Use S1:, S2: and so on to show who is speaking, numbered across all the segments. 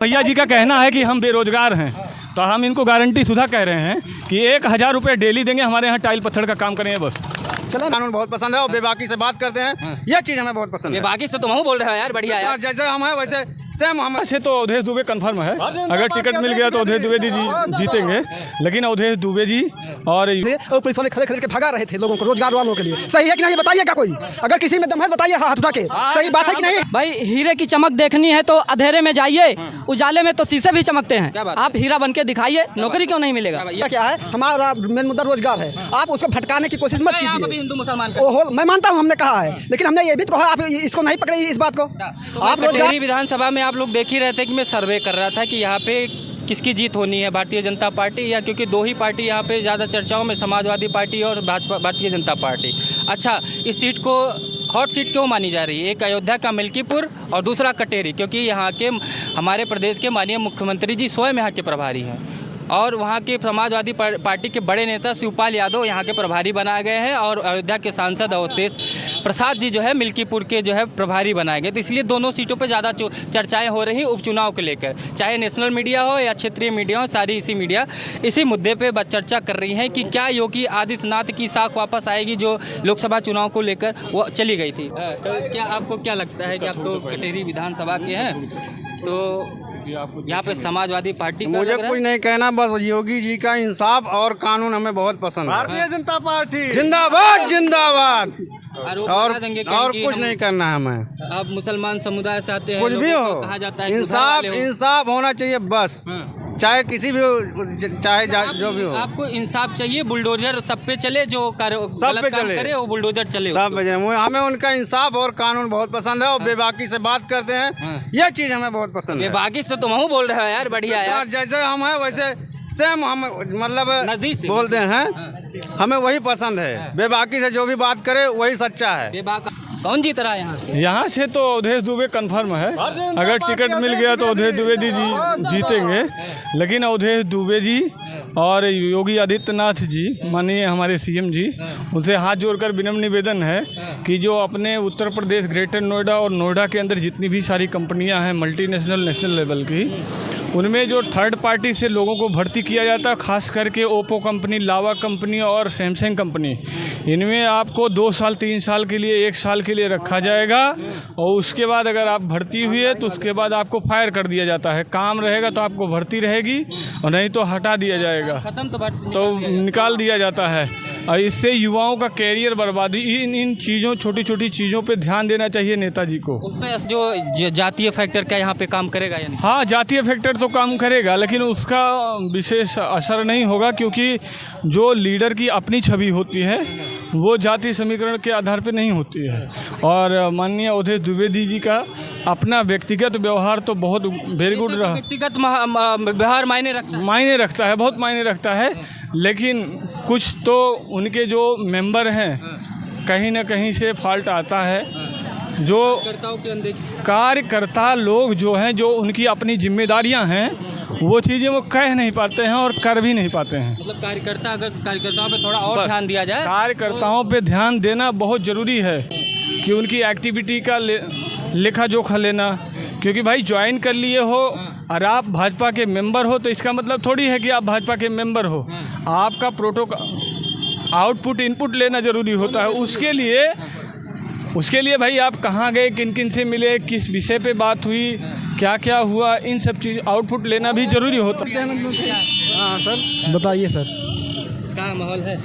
S1: भैया जी का कहना है कि हम बेरोजगार हैं, तो हम इनको गारंटी सुधा कह रहे हैं कि 1000 रुपये डेली देंगे, हमारे यहाँ टाइल पत्थर का काम करेंगे बस।
S2: चलो कानून बहुत पसंद है और बेबाकी से बात करते हैं, ये चीज़ हमें बहुत पसंद है।
S3: बेबाकी से तो तुम बोल रहे हो यार, बढ़िया यार।
S2: जैसे हम हैं वैसे सेम हम
S1: अच्छे तो अवधेश दुबे कंफर्म है, अगर टिकट मिल गया तो अवधेश दुबे जी जीतेंगे, लेकिन अवधेश दुबे जी और
S4: पुलिस वाले खड़े खड़े के भगा रहे थे लोगों को, रोजगार वालों के लिए। सही है कि नहीं बताइए, क्या कोई अगर किसी में दम है बताइए हाथ उठा के, सही बात है कि नहीं?
S3: भाई हीरे की चमक देखनी है तो अंधेरे में जाइए, उजाले में तो शीशे भी चमकते हैं। आप हीरा बन के दिखाइए, नौकरी क्यों नहीं मिलेगा?
S4: क्या है, हमारा मेन मुद्दा रोजगार है, आप उसको भटकाने की कोशिश मत कीजिए।
S3: हिंदू मुसलमान
S4: मैं मानता हूँ, हमने कहा है, लेकिन हमने ये भी तो कहा आप इसको नहीं पकड़े इस बात को। आप रोजगार
S3: विधानसभा में आप लोग देख ही रहे थे कि मैं सर्वे कर रहा था कि यहाँ पे किसकी जीत होनी है, भारतीय जनता पार्टी या, क्योंकि दो ही पार्टी यहाँ पे ज़्यादा चर्चाओं में, समाजवादी पार्टी और भाजपा भारतीय जनता पार्टी। अच्छा, इस सीट को हॉट सीट क्यों मानी जा रही है? एक अयोध्या का मिल्कीपुर और दूसरा कटेरी, क्योंकि यहाँ के हमारे प्रदेश के माननीय मुख्यमंत्री जी स्वयं यहाँ के प्रभारी हैं और वहाँ के समाजवादी पार्टी के बड़े नेता शिवपाल यादव यहाँ के प्रभारी बनाए गए हैं और अयोध्या के सांसद अवधेश प्रसाद जी जो है मिल्कीपुर के जो है प्रभारी बनाए गए। तो इसलिए दोनों सीटों पे ज़्यादा चर्चाएं हो रही उपचुनाव को लेकर, चाहे नेशनल मीडिया हो या क्षेत्रीय मीडिया हो, सारी इसी मीडिया इसी मुद्दे पे चर्चा कर रही है कि क्या योगी आदित्यनाथ की साख वापस आएगी जो लोकसभा चुनाव को लेकर वो चली गई थी। तो क्या आपको क्या लगता है कि आप तो कटेरी विधानसभा के हैं, तो यहाँ पे समाजवादी पार्टी का
S2: मुझे कुछ नहीं कहना, बस योगी जी का इंसाफ और कानून हमें बहुत पसंद है।
S1: भारतीय जनता पार्टी
S2: जिंदाबाद जिंदाबाद। और
S3: देंगे
S2: कुछ नहीं करना है हमें।
S3: आप मुसलमान समुदाय से आते हैं,
S2: कुछ भी हो,
S3: कहा जाता है
S2: इंसाफ होना चाहिए बस, चाहे किसी भी हो, चाहे जो भी हो।
S3: आपको इंसाफ चाहिए, बुलडोजर सब पे चले, जो
S2: सब पे चले
S3: करे वो बुलडोजर चले,
S2: सब पे चले। हमें उनका इंसाफ और कानून बहुत पसंद है और बेबाकी से बात करते हैं, ये चीज़ हमें बहुत पसंद है।
S3: बेबाकी से तुम बोल रहे हो यार, बढ़िया यार।
S2: जैसे हम हैं वैसे सेम हम मतलब बोलते हैं, हमें वही पसंद है। बेबाकी से जो भी बात करे वही सच्चा है।
S3: कौन जीत रहा है
S1: यहाँ से तो अवधेश दुबे कंफर्म है, अगर टिकट मिल गया तो अवधेश दुबे जी जीतेंगे, लेकिन अवधेश दुबे जी और योगी आदित्यनाथ जी माननीय हमारे सीएम जी, उनसे हाथ जोड़कर विनम्र निवेदन है कि जो अपने उत्तर प्रदेश ग्रेटर नोएडा और नोएडा के अंदर जितनी भी सारी कंपनियां हैं मल्टीनेशनल नेशनल लेवल की, उनमें जो थर्ड पार्टी से लोगों को भर्ती किया जाता है, खास करके ओप्पो कंपनी, लावा कंपनी और सैमसंग कंपनी, इनमें आपको 2 साल 3 साल के लिए 1 साल के लिए रखा जाएगा और उसके बाद अगर आप भर्ती हुई है तो उसके बाद आपको फायर कर दिया जाता है। काम रहेगा तो आपको भर्ती रहेगी और नहीं तो हटा दिया जाएगा, तो निकाल दिया जाता है। और इससे युवाओं का कैरियर बर्बादी, इन चीज़ों, छोटी छोटी चीज़ों पे ध्यान देना चाहिए नेताजी को।
S3: उसमें जो जातीय फैक्टर क्या यहाँ पे काम करेगा या नहीं?
S1: हाँ, जातीय फैक्टर तो काम करेगा, लेकिन उसका विशेष असर नहीं होगा, क्योंकि जो लीडर की अपनी छवि होती है वो जाति समीकरण के आधार पर नहीं होती है। और माननीय अवधेश द्विवेदी जी का अपना व्यक्तिगत व्यवहार तो बहुत वेरी गुड रहा।
S3: व्यक्तिगत व्यवहार मायने
S1: रखता है, बहुत मायने रखता है, लेकिन कुछ तो उनके जो मेंबर हैं कहीं ना कहीं से फॉल्ट आता है। जो कार्यकर्ता लोग जो हैं, जो उनकी अपनी जिम्मेदारियां हैं, वो चीज़ें वो कह नहीं पाते हैं और कर भी नहीं पाते हैं।
S3: मतलब कार्यकर्ताओं पे थोड़ा और ध्यान दिया जाए,
S1: कार्यकर्ताओं पे ध्यान देना बहुत ज़रूरी है कि उनकी एक्टिविटी का लेखा जोखा लेना, क्योंकि भाई ज्वाइन कर लिए हो और आप भाजपा के मेंबर हो तो इसका मतलब थोड़ी है कि आप भाजपा के मेंबर हो। आपका प्रोटोकॉल आउटपुट इनपुट लेना ज़रूरी होता है। उसके लिए भाई आप कहाँ गए, किन किन से मिले, किस विषय पे बात हुई, क्या क्या हुआ, इन सब चीज़ आउटपुट लेना भी ज़रूरी होता है।
S4: हाँ सर, बताइए सर,
S3: क्या माहौल है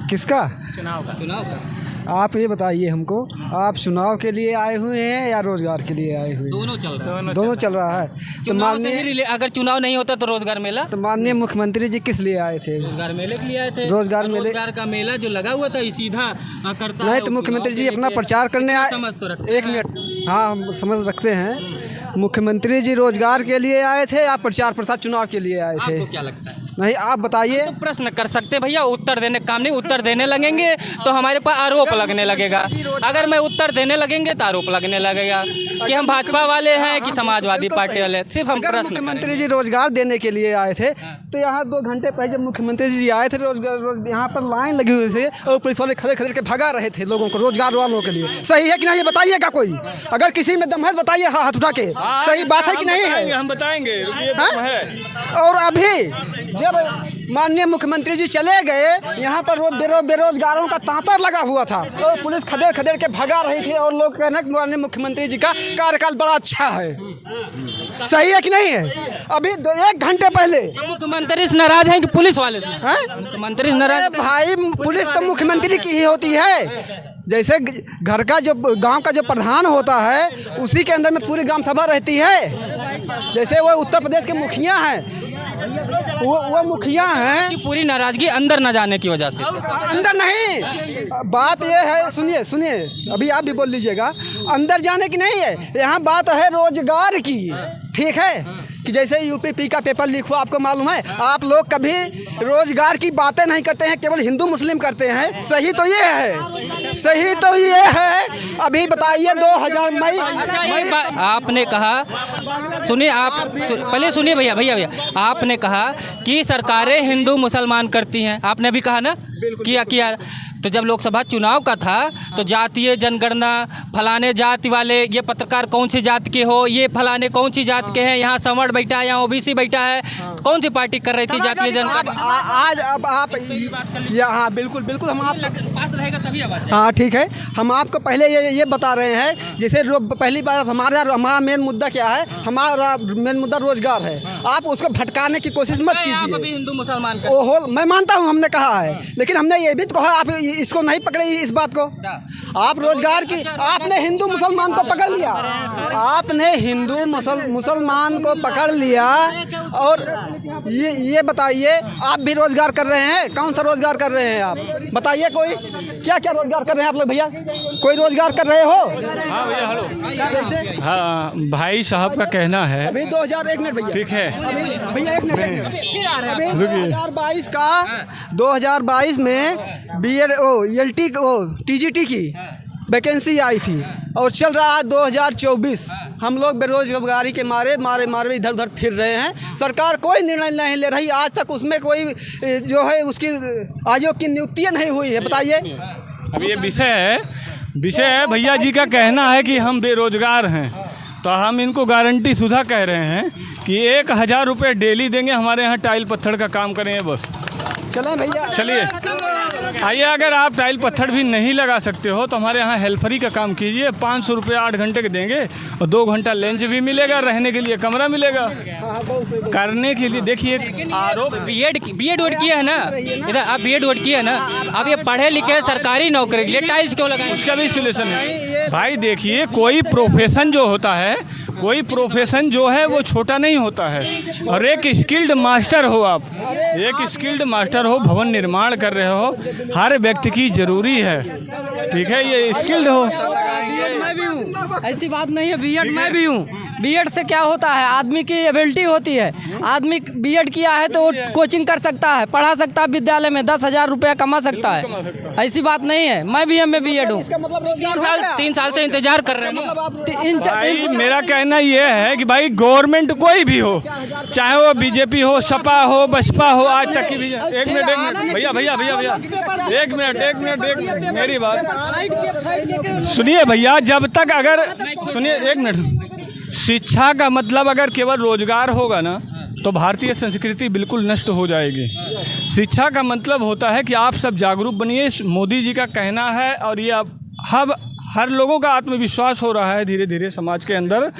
S4: किसका?
S3: चुनाव का
S4: आप ये बताइए हमको, आप चुनाव के लिए आए हुए हैं या रोजगार के लिए आए हुए हैं? दोनों चल रहा है। तो माननीय,
S3: अगर चुनाव नहीं होता तो रोजगार मेला,
S4: तो माननीय मुख्यमंत्री जी किस लिए आए थे?
S3: रोजगार मेले के लिए आए थे।
S4: रोजगार
S3: का मेला जो लगा हुआ था सीधा करता
S4: नहीं, तो मुख्यमंत्री जी अपना प्रचार करने आए। एक मिनट, हाँ हम समझ रखते हैं। मुख्यमंत्री जी रोजगार के लिए आए थे या प्रचार प्रसार चुनाव के लिए आए थे?
S3: आपको क्या लगता है?
S4: नहीं आप बताइए।
S3: तो प्रश्न कर सकते हैं भैया, उत्तर देने काम नहीं, उत्तर देने लगेंगे तो हमारे पास आरोप लगने लगेगा। अगर मैं उत्तर देने लगेंगे तो आरोप लगने लगेगा कि हम भाजपा वाले हैं कि समाजवादी पार्टी वाले। सिर्फ हम प्रश्न
S4: मुख्यमंत्री जी रोजगार देने के लिए आए थे, तो यहाँ 2 घंटे पहले जब मुख्यमंत्री जी आए थे रोजगार यहाँ पर लाइन लगी हुई थी और पुलिस वाले खड़े खड़े के भगा रहे थे लोगों को, रोजगार वालों के लिए। सही है कि नहीं, ये बताइएगा कोई, अगर किसी में दम है बताइए हाथ उठा के, सही बात है कि नहीं है?
S1: हम बताएंगे, रुकिए, दम है।
S4: और अभी जब माननीय मुख्यमंत्री जी चले गए, यहाँ पर बेरोजगारों का तांता लगा हुआ था और पुलिस खदेड़ खदेड़ के भगा रही थी और लोग कहना कि माननीय मुख्यमंत्री जी का कार्यकाल बड़ा अच्छा है। सही है कि नहीं है? अभी 1 घंटे पहले
S3: मुख्यमंत्री से नाराज हैं कि पुलिस वाले से? मुख्यमंत्री से नाराज?
S4: भाई पुलिस तो मुख्यमंत्री की ही होती है। जैसे घर का जो गांव का जो प्रधान होता है उसी के अंदर में पूरी ग्राम सभा रहती है। जैसे वो उत्तर प्रदेश के मुखिया हैं, वो मुखिया हैं
S3: कि पूरी नाराजगी अंदर न जाने की वजह से?
S4: अंदर नहीं, बात ये है, सुनिए अभी आप भी बोल लीजिएगा। अंदर जाने की नहीं है, यहाँ बात है रोजगार की। ठीक है कि जैसे यूपी का पेपर लीक हुआ, आपको मालूम है, आप लोग कभी रोजगार की बातें नहीं करते हैं, केवल हिंदू मुस्लिम करते हैं। सही तो ये है, सही तो ये है। अभी बताइए 2000 मई
S3: आपने कहा, सुनिए आप पहले सुनिए भैया, आपने कहा कि सरकारें हिंदू मुसलमान करती हैं, आपने अभी कहा ना किया। तो जब लोकसभा चुनाव का था तो जातीय जनगणना, फलाने जाति वाले, ये पत्रकार कौन सी जाति के हो, ये फलाने कौन सी जाति के हैं, यहाँ सवर्ण बैठा है, यहाँ ओबीसी बैठा है, कौन सी पार्टी कर रही थी जातीय जनगणना?
S4: आज अब आप हाँ बिल्कुल हम आप
S3: पास रहेगा तभी आवाज।
S4: हाँ ठीक है, हम आपको पहले ये बता रहे हैं। जैसे पहली बार हमारा मेन मुद्दा क्या है, हमारा मेन मुद्दा रोजगार है। आप उसको भटकाने की कोशिश मत कीजिए।
S3: हिंदू मुसलमान
S4: ओहो, मैं मानता हूँ हमने कहा है, लेकिन हमने ये भी तो कहा आप इसको नहीं पकड़े इस बात को। आप रोजगार की, आपने हिंदू मुसलमान को पकड़ लिया, आपने हिंदू मुसलमान को पकड़ लिया। और ये बताइए, आप भी रोजगार कर रहे हैं? कौन सा रोजगार कर रहे हैं आप बताइए? कोई क्या रोजगार कर रहे हैं आप लोग भैया? कोई रोजगार कर रहे हो?
S1: हाँ भैया, हेलो। हाँ भाई साहब का कहना है
S4: अभी 2001 मिनट भैया, ठीक है भैया, 1 मिनट। 2022 में BEd LT TGT की वैकेंसी आई थी और चल रहा है 2024। हम लोग बेरोजगारी के मारे इधर उधर फिर रहे हैं। सरकार कोई निर्णय नहीं ले रही, आज तक उसमें कोई जो है उसकी आयोग की नियुक्तियाँ नहीं हुई है। बताइए,
S1: अब ये विषय है भैया जी का कहना है कि हम बेरोजगार हैं, तो हम इनको गारंटी सुधा कह रहे हैं कि 1000 रुपये डेली देंगे, हमारे यहाँ टाइल पत्थर का काम करेंगे बस।
S4: चलें भैया,
S1: चलिए आइए। अगर आप टाइल पत्थर भी नहीं लगा सकते हो तो हमारे यहाँ हेल्परी का काम कीजिए, 500 रुपये 8 घंटे के देंगे और 2 घंटा लंच भी मिलेगा, रहने के लिए कमरा मिलेगा, करने के लिए। देखिए आरोप
S3: बीएड किया है ना, इधर आप बीएड किया है ना, अब ये पढ़े लिखे सरकारी नौकरी के लिए टाइल्स क्यों लगाएं?
S1: उसका भी सोल्यूशन है भाई। देखिए कोई प्रोफेशन जो होता है, कोई प्रोफेशन जो है वो छोटा नहीं होता है। और एक स्किल्ड मास्टर हो, आप एक स्किल्ड मास्टर हो, भवन निर्माण कर रहे हो, हर व्यक्ति की जरूरी है। ठीक है, ये स्किल्ड हो।
S5: मैं भी हूँ, ऐसी बात नहीं है। बीएड मैं भी हूँ। बीएड से क्या होता है, आदमी की एबिलिटी होती है। आदमी बीएड किया है तो वो कोचिंग कर सकता है, पढ़ा सकता है, विद्यालय में 10,000 रुपया कमा सकता है। ऐसी बात नहीं है। मैं भी BEd हूँ।
S3: 3 साल से इंतजार कर रहे हैं।
S1: मेरा कहना ये है कि भाई गवर्नमेंट कोई भी हो, चाहे वो बीजेपी हो, सपा हो, बसपा हो, आज तक की भी। एक मिनट भैया, एक मिनट मेरी बात सुनिए भैया। जब तक अगर सुनिए, 1 मिनट। शिक्षा का मतलब अगर केवल रोजगार होगा ना तो भारतीय संस्कृति बिल्कुल नष्ट हो जाएगी। शिक्षा का मतलब होता है कि आप सब जागरूक बनिए। मोदी जी का कहना है और ये अब हर लोगों का आत्मविश्वास हो रहा है धीरे धीरे समाज के अंदर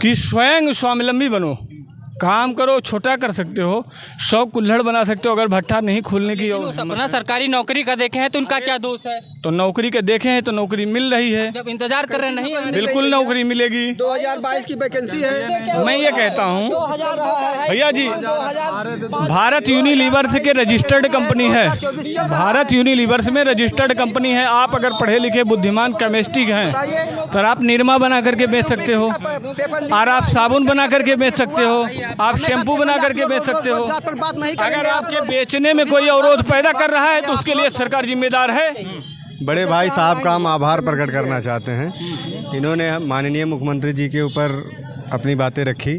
S1: कि स्वयं स्वावलंबी बनो, काम करो। छोटा कर सकते हो, 100 कुल्हड़ बना सकते हो, अगर भट्ठा नहीं खोलने की
S3: अपना सरकारी नौकरी का देखें तो उनका क्या दोष है?
S1: तो नौकरी के देखे हैं तो नौकरी मिल रही है,
S3: जब इंतजार कर रहे नहीं है।
S1: बिल्कुल नौकरी मिलेगी।
S4: 2022 की वैकेंसी है।
S1: मैं ये कहता हूँ भैया जी, भारत यूनिलीवर्स के रजिस्टर्ड कंपनी है, भारत यूनिलीवर्स में रजिस्टर्ड कंपनी है। आप अगर पढ़े लिखे बुद्धिमान केमिस्ट्री हैं तो आप निरमा बना करके बेच सकते हो, और आप साबुन बना करके बेच सकते हो, आप शैम्पू बना करके बेच सकते हो। अगर आपके बेचने में कोई अवरोध पैदा कर रहा है तो उसके लिए सरकार जिम्मेदार है।
S6: बड़े भाई साहब का हम आभार प्रकट करना चाहते हैं। इन्होंने माननीय मुख्यमंत्री जी के ऊपर अपनी बातें रखी,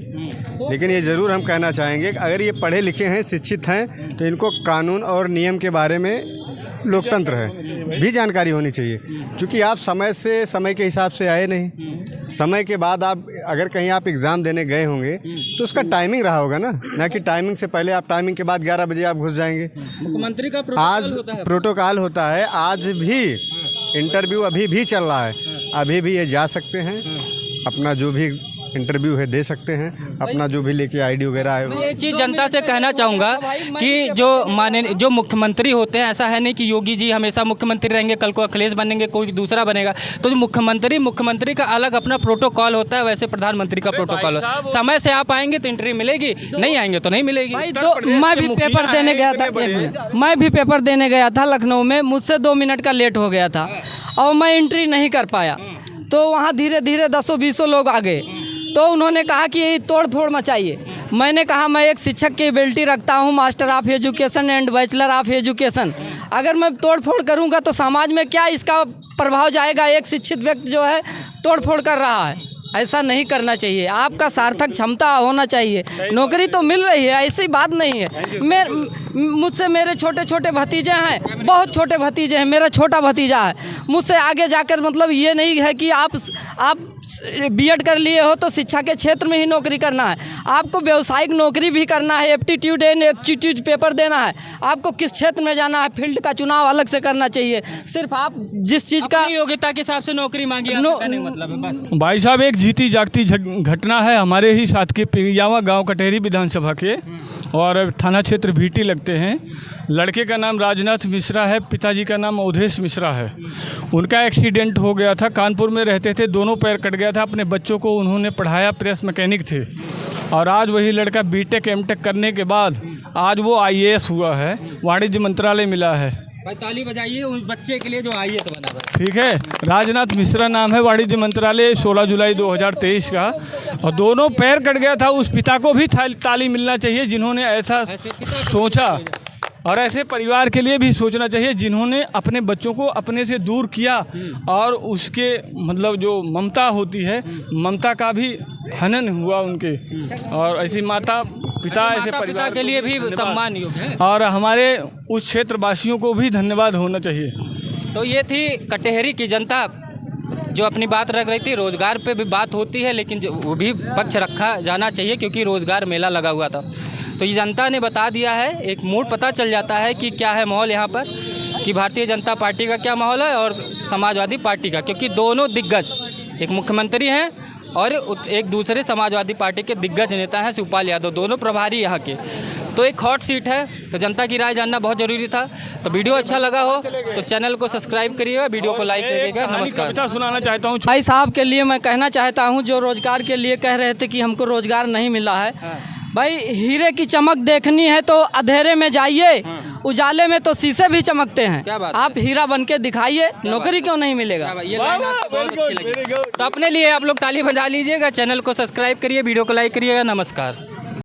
S6: लेकिन ये ज़रूर हम कहना चाहेंगे कि अगर ये पढ़े लिखे हैं, शिक्षित हैं, तो इनको कानून और नियम के बारे में, लोकतंत्र है, भी जानकारी होनी चाहिए। क्योंकि आप समय के हिसाब से आए नहीं, समय के बाद आप अगर कहीं आप एग्ज़ाम देने गए होंगे तो उसका टाइमिंग रहा होगा ना कि टाइमिंग से पहले आप, टाइमिंग के बाद 11 बजे आप घुस जाएंगे।
S3: मुख्यमंत्री का
S6: आज प्रोटोकॉल होता है, आज भी इंटरव्यू अभी भी चल रहा है, अभी भी ये जा सकते हैं, अपना जो भी इंटरव्यू है दे सकते हैं, अपना जो भी लेके आईडी वगैरह है।
S3: मैं एक चीज़ जनता से कहना चाहूँगा कि जो मुख्यमंत्री होते हैं, ऐसा है नहीं कि योगी जी हमेशा मुख्यमंत्री रहेंगे, कल को अखिलेश बनेंगे, कोई दूसरा बनेगा। तो जो मुख्यमंत्री का अलग अपना प्रोटोकॉल होता है, वैसे प्रधानमंत्री का प्रोटोकॉल होता है। समय से आप आएंगे तो एंट्री मिलेगी, नहीं आएंगे तो नहीं मिलेगी।
S5: मैं भी पेपर देने गया था, मैं भी पेपर देने गया था लखनऊ में, मुझसे 2 मिनट का लेट हो गया था और मैं एंट्री नहीं कर पाया। तो वहाँ धीरे धीरे 10-20 लोग आ गए, तो उन्होंने कहा कि ये तोड़ फोड़ मचाइए। मैंने कहा मैं एक शिक्षक की एबिलिटी रखता हूँ, master of education and bachelor of education. अगर मैं तोड़ फोड़ करूँगा तो समाज में क्या इसका प्रभाव जाएगा? एक शिक्षित व्यक्ति जो है तोड़ फोड़ कर रहा है, ऐसा नहीं करना चाहिए। आपका सार्थक क्षमता होना चाहिए। नौकरी तो मिल रही है, ऐसी बात नहीं है। मुझसे मेरे छोटे छोटे भतीजे हैं, बहुत छोटे भतीजे हैं, मेरा छोटा भतीजा है। मुझसे आगे जाकर मतलब ये नहीं है कि आप बीएड कर लिए हो तो शिक्षा के क्षेत्र में ही नौकरी करना है। आपको व्यावसायिक नौकरी भी करना है, एप्टीट्यूड एंड एप्टीट्यूड पेपर देना है। आपको किस क्षेत्र में जाना है, फील्ड का चुनाव अलग से करना चाहिए। सिर्फ आप जिस चीज़ का
S3: योग्यता के हिसाब से नौकरी मांगी, नहीं मतलब है बस।
S1: भाई साहब, एक जीती जागती घटना है हमारे ही साथ के पिरियावा गांव कटेरी विधानसभा के, और थाना क्षेत्र भीटी लगते हैं। लड़के का नाम राजनाथ मिश्रा है, पिताजी का नाम अवधेश मिश्रा है। उनका एक्सीडेंट हो गया था, कानपुर में रहते थे, दोनों पैर कट गया था। अपने बच्चों को उन्होंने पढ़ाया, प्रेस मैकेनिक थे, और आज वही लड़का बीटेक एमटेक करने के बाद आज वो IAS हुआ है, वाणिज्य मंत्रालय मिला है।
S3: भाई ताली बजाइए उस बच्चे के लिए जो IAS बना।
S1: ठीक है, राजनाथ मिश्रा नाम है, वाणिज्य मंत्रालय, 16 जुलाई 2023 का। और दोनों पैर कट गया था। उस पिता को भी ताली मिलना चाहिए जिन्होंने ऐसा सोचा, और ऐसे परिवार के लिए भी सोचना चाहिए जिन्होंने अपने बच्चों को अपने से दूर किया, और उसके मतलब जो ममता होती है, ममता का भी हनन हुआ उनके। और ऐसी माता पिता ऐसे परिवार
S3: के लिए भी सम्मान योग्य है,
S1: और हमारे उस क्षेत्रवासियों को भी धन्यवाद होना चाहिए।
S3: तो ये थी कटेहरी की जनता जो अपनी बात रख रही थी। रोज़गार पे भी बात होती है, लेकिन वो भी पक्ष रखा जाना चाहिए क्योंकि रोज़गार मेला लगा हुआ था। तो ये जनता ने बता दिया है, एक मूड पता चल जाता है कि क्या है माहौल यहाँ पर, कि भारतीय जनता पार्टी का क्या माहौल है और समाजवादी पार्टी का। क्योंकि दोनों दिग्गज, एक मुख्यमंत्री हैं और एक दूसरे समाजवादी पार्टी के दिग्गज नेता हैं शिवपाल यादव, दोनों प्रभारी यहाँ के। तो एक हॉट सीट है, तो जनता की राय जानना बहुत ज़रूरी था। तो वीडियो अच्छा लगा हो तो चैनल को सब्सक्राइब करिएगा, वीडियो को लाइक करिएगा। नमस्कार।
S1: सुनाना चाहता हूँ
S5: भाई साहब के लिए मैं कहना चाहता हूँ, जो रोज़गार के लिए कह रहे थे कि हमको रोज़गार नहीं मिला है। भाई हीरे की चमक देखनी है तो अंधेरे में जाइए, उजाले में तो शीशे भी चमकते हैं। आप हीरा बन के दिखाइए, नौकरी क्यों नहीं मिलेगा?
S3: ये लाइन आपको बहुत अच्छी लगी। तो अपने लिए आप लोग ताली बजा लीजिएगा, चैनल को सब्सक्राइब करिए, वीडियो को लाइक करिएगा। नमस्कार।